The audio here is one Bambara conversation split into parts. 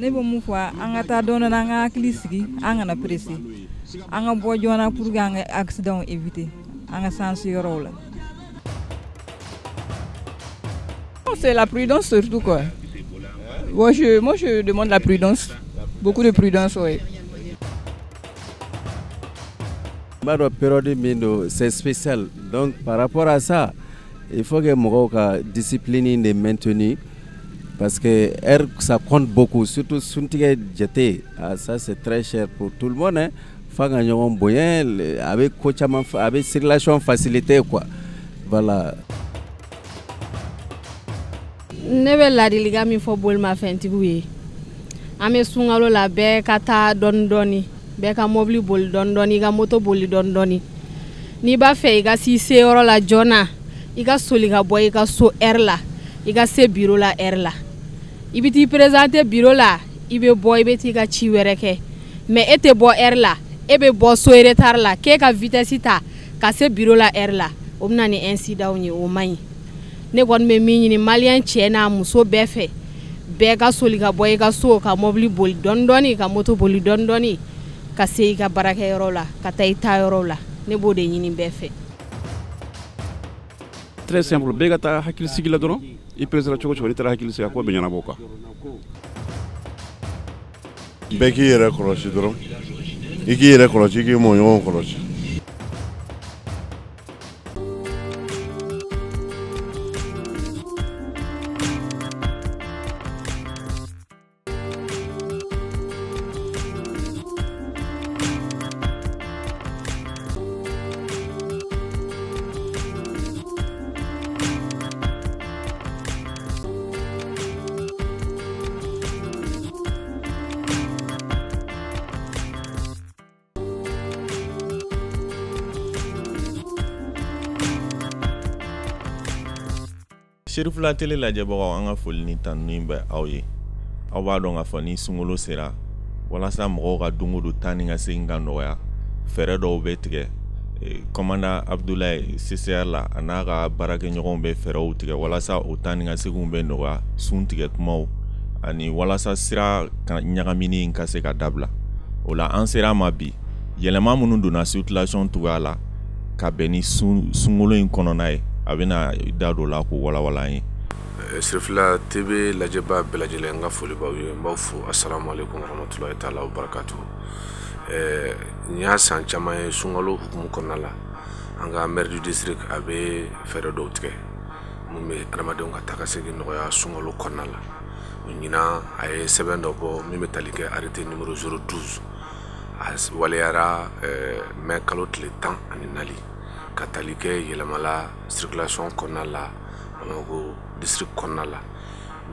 ne bɛ mun fɔ an ka taa dɔɔnin an ka hakili sigi an kana pressé an ka bɔ joona pour que an ka accident éviter an ka sens yɔrɔw la. C'est la prudence surtout quoi. Moi je demande la prudence, beaucoup de prudence oui. La période c'est spécial, donc par rapport à ça, il faut que la discipline soit maintenue parce que ça compte beaucoup, surtout si on jeté, ça c'est très cher pour tout le monde. Avec circulation facilitée quoi. Voilà. Ne bɛ ladilikan min fɔ bolimafɛntigiw ye an bɛ sunkalo la bɛɛ ka taa dɔɔni dɔɔni bɛɛ ka mobili boli dɔɔni dɔɔni i ka moto boli dɔɔni dɔɔni n'i b'a fɛ i ka s'i seyɔrɔ la joona i ka soli ka bɔ i ka so heure la i ka se bureau la heure la i bɛ t'i présenter bureau la i bɛ bɔ i bɛ t'i ka ci wɛrɛ kɛ mais e tɛ bɔ heure la e bɛ bɔ so retard la k'e ka vitesse ta ka se bureau la heure la o bɛ na ni incident ye o man ɲi. Ne kɔni bɛ min ɲini malien cɛ n'a muso bɛɛ fɛ bɛɛ ka soli ka bɔ i ka so ka mobili boli dɔɔni dɔɔni ka moto boli dɔɔni dɔɔni ka se i ka baarakɛyɔrɔ la ka taa i taayɔrɔ la ne b'o de ɲini bɛɛ fɛ. Très simple, bɛɛ ka taa hakili sigi la dɔrɔn i presera cogo cogo i taara hakili sigi a ko bɛ ɲɛnabɔ quoi. Bɛɛ k'i yɛrɛ kɔlɔsi dɔrɔn i k'i yɛrɛ kɔlɔsi i k'i mɔɲɔgɔnw kɔlɔsi. Cherifla télé lajɛbagaw an ka foli ni tanuni bɛ aw ye. Aw b'a dɔn k'a fɔ ni sunkalo sera walasa mɔgɔw ka don o don taa ni ka segin ka nɔgɔya fɛɛrɛ dɔw bɛ tigɛ. Commandant Abdoulaye CCR la a n'a ka baarakɛɲɔgɔnw bɛ fɛɛrɛw tigɛ walasa o taa ni ka seginw bɛ nɔgɔya sun tigɛ kumaw ani walasa sira ɲagamini ka se ka dabila. O la an sera ma bi yɛlɛma minnu donna circulation cogoya la ka bɛn ni sunkalo in kɔnɔna ye. A bɛna da dɔ la ko walawala ye. Cherifla TV lajɛbaa bɛɛ lajɛlen n ka foli b'aw ye n b'aw fo assalamu alaikum warahmatullahi taala wa barakatuh. N y'a san caman ye sunkalo hukumu kɔnɔna la an ka maire du district a bɛ fɛɛrɛ dɔw tigɛ mun bɛ adamadenw ka taa ka segin nɔgɔya sunkalo kɔnɔna la. Ɲinan a ye sɛbɛn dɔ bɔ min bɛ tali kɛ arrêté numéro 012 a waliyara mai kalo tile 14 ka tali kɛ yɛlɛmala circulation kɔnɔna la Bamako district kɔnɔna la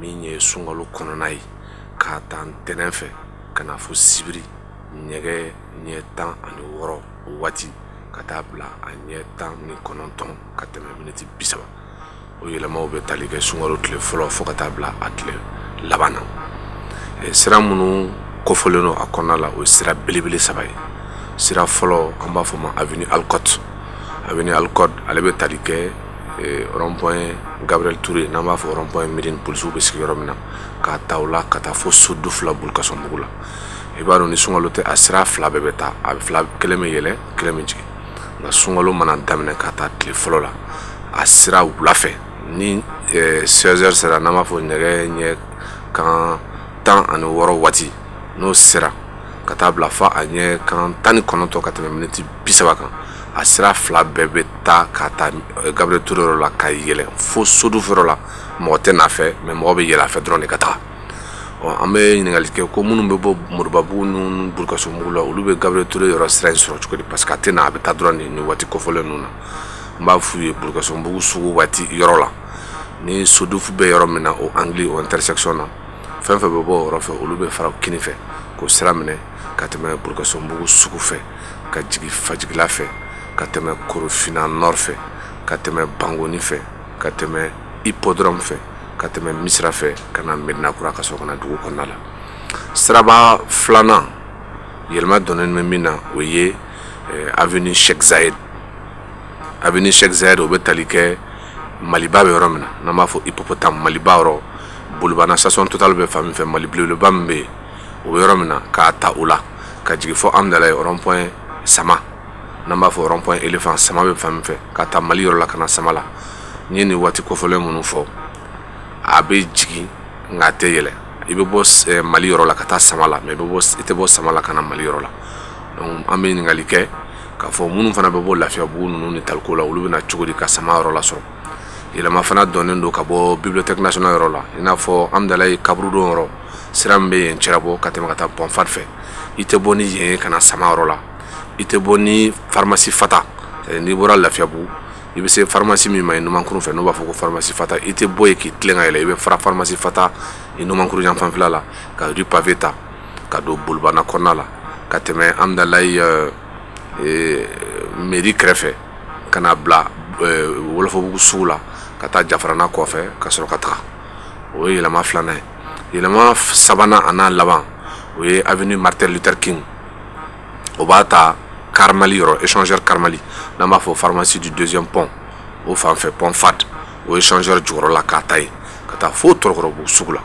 min ye sunkalo kɔnɔna ye k'a ta ntɛnɛn fɛ ka na fo sibiri ɲɛgɛ ɲɛ 16 o waati ka taa bila a ɲɛ 19 ka tɛmɛ miniti 30 o yɛlɛmaw bɛ tali kɛ sunkalo tile fɔlɔ fo ka taa bila a tile laban na. Sira minnu kofɔlen don a kɔnɔna la o ye sira belebele 3 ye. Sira fɔlɔ an b'a fɔ ma avenue Alcott. Avenue Alcott ale bɛ tali kɛ rond-point Gabriel Touré n'an b'a fɔ rond-point Médine policiers bɛ sigi yɔrɔ min na k'a ta o la ka taa fo Sodofila Boulikasɔnbugu la. I b'a dɔn ni sunkalo tɛ a sira fila bɛɛ bɛ taa a fila kelen bɛ yɛlɛ kelen bɛ jigin nka sunkalo mana daminɛ ka taa tile fɔlɔ la a sira wula fɛ ni 16h sera n'an b'a fɔ nɛgɛ ɲɛ kan 16 waati n'o sera ka taa bila fa a ɲɛ kan 19 ka tɛmɛ miniti 30 kan a sira fila bɛɛ bɛ taa ka taa Gabriel Touré yɔrɔ la ka yɛlɛ fo Sodofila yɔrɔ la mɔgɔ tɛ n'a fɛ mais mɔgɔ bɛ yɛlɛ a fɛ dɔrɔn de ka taga. An bɛ ɲininkali kɛ ko minnu bɛ bɔ Moribabugu ni Boulikasɔnbugu la olu bɛ Gabriel Touré yɔrɔ sira in sɔrɔ cogo di parce que a tɛ na a bɛ taa dɔrɔn de ni waati kofɔlen ninnu na. N b'a f'u ye Boulikasɔnbugu sugu waati yɔrɔ la ni Sodofu bɛ yɔrɔ min na o angle o intersection na fɛn fɛn bɛ bɔ o yɔrɔ fɛ olu bɛ fara kini fɛ k'o sira minɛ ka tɛmɛ Boulikasɔnbugu sugu fɛ ka jigin Fajigila fɛ ka tɛmɛ Korofina Nord fɛ ka tɛmɛ Bangoni fɛ ka tɛmɛ Hippodrome fɛ ka tɛmɛ Misira fɛ ka na Medina Kura ka sɔrɔ ka na dugu kɔnɔna la. Siraba filanan yɛlɛma donnen bɛ min na o ye avenue Cheikh Zayed. Avenue Cheikh Zayed o bɛ tali kɛ Maliba bɛ yɔrɔ min na n'an b'a fɔ hippopotame Maliba yɔrɔ Bolibana station Total bɛ fan min fɛ Mali belebeleba min bɛ yen o yɔrɔ min na k'a ta o la ka jigin fɔ amdala ye rond point sama n'an b'a fɔ rond point éléphant sama bɛ fan min fɛ ka taa Mali yɔrɔ la ka na sama la n ye nin waati kɔfɛlen minnu fɔ a bɛ jigin nka a tɛ yɛlɛ i bɛ bɔ Mali yɔrɔ la ka taa sama la mais i tɛ bɔ sama la ka na Mali yɔrɔ la donc an bɛ ɲininkali kɛ k'a fɔ minnu fana bɛ bɔ Lafiyabugu ninnu ni Taliko la olu bɛ na cogo di ka sama yɔrɔ la sɔrɔ yɛlɛma fana dɔnnen don ka bɔ bibliothèque nationale yɔrɔ la i n'a fɔ amdala ye kaburudon yɔrɔ sira min bɛ yen Cherabo ka tɛmɛ ka taa Bonfat fɛ i tɛ bɔ ni yen ye ka na sama yɔrɔ la i tɛ bɔ ni pharmacie Fata n'i bɔra Lafiyabugu i bɛ se pharmacie min ma ye Numankuru fɛ n'o b'a fɔ ko pharmacie Fata i tɛ bɔ yen k'i tilen ka yɛlɛ i bɛ fara pharmacie Fata i Numankuru yan fanfɛla la ka rue Pavé ta ka don Bolibana kɔnɔna la ka tɛmɛ amdala ye mairie kɛrɛfɛ ka na bila Wolofabugu sugu la ka taa Jafarana kɔfɛ ka sɔrɔ ka taga o ye yɛlɛma filanan ye yɛlɛma sabanan a n'a laban o ye avenue Martin Luther King o b'a ta Karmali yɔrɔ échangeur Karmali n'an b'a fɔ pharmacie du deuxième pont o fan fɛ pont Fad o échangeur jukɔrɔ la k'a ta yen ka taa fo Tɔrɔkɔrɔbugu sugu la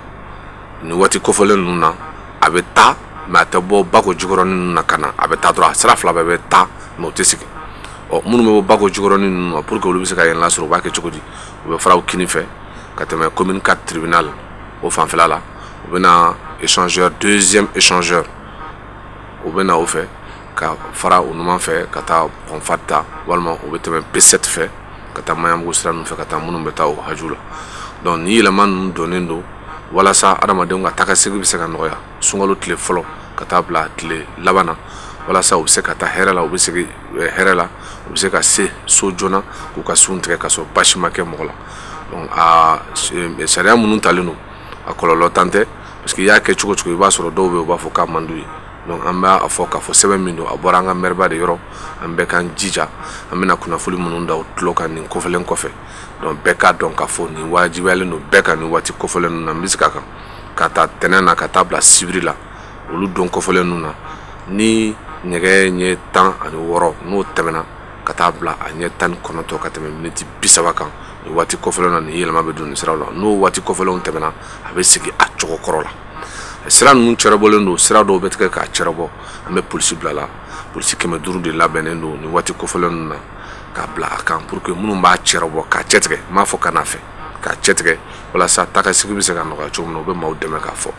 ni waati kofɔlen ninnu na a bɛ taa mais a tɛ bɔ Bako jukɔrɔnin ninnu na ka na a bɛ taa dɔrɔn a sira fila bɛɛ bɛ taa mais o tɛ sigi minnu bɛ bɔ Bako jukɔrɔnin ninnu na pour que olu bɛ se ka yɛlɛ sɔrɔ u b'a kɛ cogo di u bɛ fara u kini fɛ ka tɛmɛ commune 4 tribunal o fanfɛla la u bɛ na échangeur deuxième échangeur u bɛ na o fɛ ka fara u numan fɛ ka taa Bonfat ta walima u bɛ tɛmɛ B7 fɛ ka taa Maɲanbugu sira ninnu fɛ ka taa minnu bɛ taa o haju la donc ni yɛlɛma ninnu donnen don walasa adamadenw ka tagasegi bɛ se ka nɔgɔya sunkalo tile fɔlɔ ka taa bila tile laban na walasa u bɛ se ka taa hɛrɛ la u bɛ segin hɛrɛ la u bɛ se ka se so joona k'u ka sun tigɛ ka sɔrɔ basi ma kɛ mɔgɔ la donc sariya minnu talen don a kɔlɔlɔ tan tɛ parce que i y'a kɛ cogo cogo i b'a sɔrɔ dɔw bɛ yen u b'a fɔ k'a man d'u ye donc an b'a fɔ k'a fɔ sɛbɛn min don a bɔra an ka maire de yɔrɔ an bɛɛ k'an jija an bɛna kunnafoni minnu da o tulo kan nin kɔfɛlen kɔfɛ donc bɛɛ k'a dɔn k'a fɔ nin wajibiyalen don bɛɛ kan nin waati kɔfɛlen ninnu na n bɛ se ka kan ka taa tɛnɛn na ka taa bila sibiri la olu don kɔfɛlen ninnu na ni ɲɛgɛn ɲɛ 16 n'o tɛmɛna ka taa bila a ɲɛ 19 ka tɛmɛ miniti 30 kan nin waati kɔfɛlen na nin yɛlɛma bɛ don nin siraw la n'o waati kɔfɛlenw tɛmɛna a bɛ segin a cogo kɔrɔ la sira ninnu cɛrɛbɔlen don sira dɔw bɛ tigɛ k'a cɛrɛbɔ an bɛ polisi bila la polisi 500 de labɛnnen don nin waati kɔfɛlen ninnu na k'a bila a kan pour que minnu b'a cɛrɛbɔ k'a cɛtigɛ n m'a fɔ ka n'a fɛ k'a cɛtigɛ walasa tagasigi bɛ se ka nɔgɔya cogo min na u bɛ maaw dɛmɛ k'a fɔ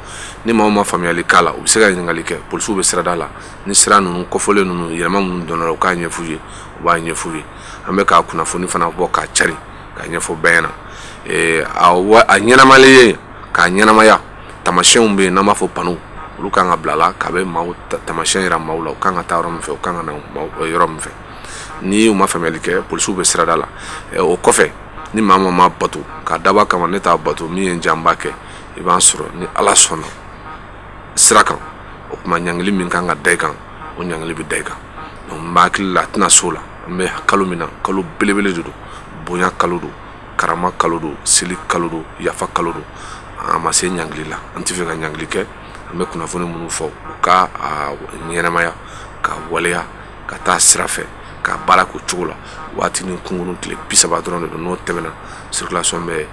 ni maaw ma faamuyali k'a la u bɛ se ka ɲininkali kɛ polisiw bɛ sirada la ni sira ninnu kɔfɛlen ninnu yɛlɛma minnu donna la u k'a ɲɛf'u ye u b'a ɲɛf'u ye an bɛ k'a kunnafoni fana bɔ k'a cari k'a ɲɛfɔ bɛɛ ɲɛna a ɲɛnamalen ye k'a ɲɛnamaya tamasiyɛnw bɛ yen n'an b'a fɔ paniw olu kan ka bila la k'a bɛ maaw tamasiyɛn yira maaw la u kan ka taa yɔrɔ min fɛ u kan ka na yɔrɔ min fɛ ni u ma faamuyali kɛ polisiw bɛ sirada la o kɔfɛ ni maa ma bato k'a daba kama ne t'a bato min ye n janba kɛ i b'an sɔrɔ ni ala sɔnna sira kan o tuma ɲangili min kan ka da i kan o ɲangili bɛ da i kan donc n b'a hakili la a tɛna so la an bɛ kalo min na kalo belebele de don bonya kalo don karama kalo don seli kalo don yafa kalo don an ma se ɲangili la an tɛ fɛ ka ɲangili kɛ an bɛ kunnafoni minnu fɔ u ka ɲɛnamaya ka waleya ka taa sira fɛ ka baara k'o cogo la waati ni kunkurun tile 30 dɔrɔn de don n'o tɛmɛna circulation bɛ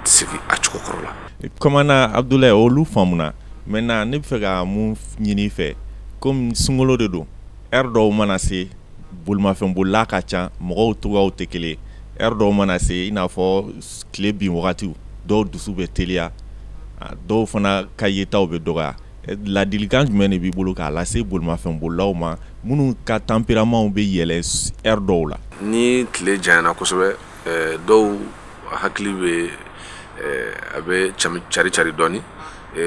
sigi a cogo kɔrɔ la. Commandant Abdoulaye olu faamuna maintenant ne bɛ fɛ ka mun ɲini fɛ comme sunkalo de don heure dɔw mana se bolimafɛn bolila ka ca mɔgɔw togoyaw tɛ kelen heure dɔw mana se i n'a fɔ tile bin wagatiw dɔw dusu bɛ teliya dɔw fana ka yetaw bɛ dɔgɔya ladilikan jumɛn de b'i bolo k'a lase bolimafɛn bolilaw ma minnu ka tempérament bɛ yɛlɛ heure dɔw la. ni tile janyana kosɛbɛ dɔw hakili bɛ a bɛ cari dɔɔni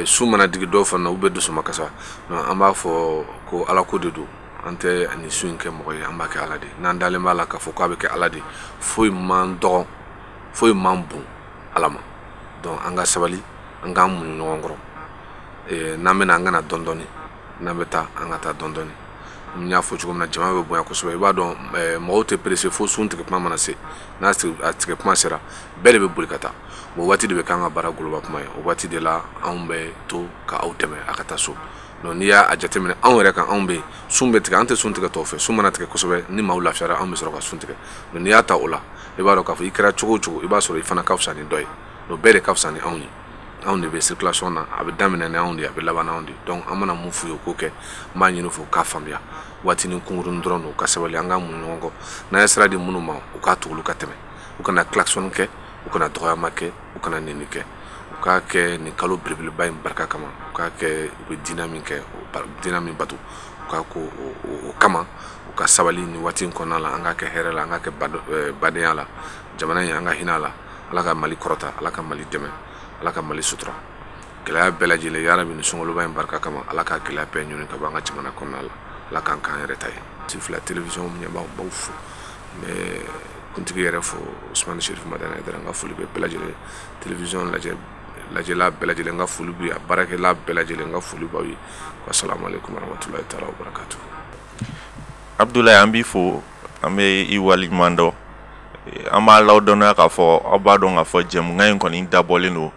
su mana digi dɔw fana u bɛ dusuma kasa an b'a fɔ ko ala ko de don an tɛ ani su in kɛ mɔgɔ ye an b'a kɛ ala de n'an dalen b'a la k'a fɔ k'a bɛ kɛ ala de foyi man dɔgɔ foyi man bon ala ma donc an ka sabali an k'an muɲu ɲɔgɔn kɔrɔ n'an bɛna an kana dɔn dɔɔni n'an bɛ taa an ka taa dɔn dɔɔni n y'a fɔ cogo min na jama bɛ bonya kosɛbɛ i b'a dɔn mɔgɔw tɛ pressé fo sun tigɛ kuma mana se n'a tigɛ kuma sera bɛɛ de bɛ boli ka taa o waati de bɛ k'an ka baara goloba kuma ye o waati de la anw bɛ to ka aw dɛmɛ a ka taa so donc n'i y'a jateminɛ anw yɛrɛ kan anw bɛ yen sun bɛ tigɛ an tɛ sun tigɛ tɔw fɛ sun mana tigɛ kosɛbɛ ni maaw lafiyara anw bɛ sɔrɔ ka sun tigɛ donc n'i y'a ta o la i b'a dɔn k'a fɔ i kɛra cogo o cogo i b'a sɔrɔ i fana ka fisa ni dɔ ye donc bɛɛ de ka fisa ni anw ye anw de bɛ circulation na a bɛ daminɛ ni anw de a bɛ laban anw de donc an mana mun f'u ye k'o kɛ n b'a ɲini fo k'a faamuya waati ni kunkurunin dɔrɔn don u ka sabali an ka mun ɲɔgɔn kɔ n'an ye sira di minnu ma u k'a tugu olu ka tɛmɛ u kana klaxon kɛ u kana dɔgɔyama kɛ u kana nɛni kɛ u k'a kɛ nin kalo belebeleba in barika kama u k'a kɛ u bɛ diinɛ min kɛ diinɛ min bato u k'a ko o kama u ka sabali nin waati in kɔnɔna la an k'a kɛ hɛrɛ la an k'a kɛ badenya la jamana in an ka hinɛ a la ala ka Mali kɔrɔta ala ka Mali dɛmɛ ala ka Mali sutura gɛlɛya bɛɛ lajɛlen yarabi ni sunkaloba in barika kama ala ka gɛlɛya bɛɛ ɲini ka bɔ an ka jamana kɔnɔna la ala k'an k'an yɛrɛ ta ye Cherifla télévision ɲɛbaaw baw fo n bɛ kuntigi yɛrɛ fo Usmane Cherif Madana Aidara n ka foli bɛ bɛɛ lajɛlen télévision lajɛla bɛɛ lajɛlen n ka foli b'u ye a baarakɛla bɛɛ lajɛlen n ka foli b'aw ye assalamu alaikum warahmatullahi taala wabarakatuh. Abdoulaye an b'i fo an bɛ i waleɲuman dɔn an b'a lawdɔnya k'a fɔ aw b'a dɔn k'a fɔ jɛmukan in kɔni dabɔlen don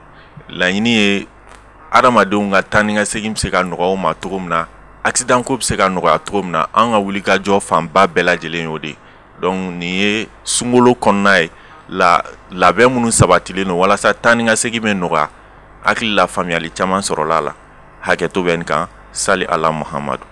laɲini ye adamadenw ka taa ni ka segin bɛ se ka nɔgɔya u ma cogo min na accident ko bɛ se ka nɔgɔya cogo min na an ka wulikajɔ fanba bɛɛ lajɛlen y'o de donc nin ye sunkalo kɔnɔna ye labɛn minnu sabatilen don walasa taa ni ka segin bɛ nɔgɔya hakili la faamuyali caman sɔrɔla a la hakɛto bɛ nin kan sali ala muhamadu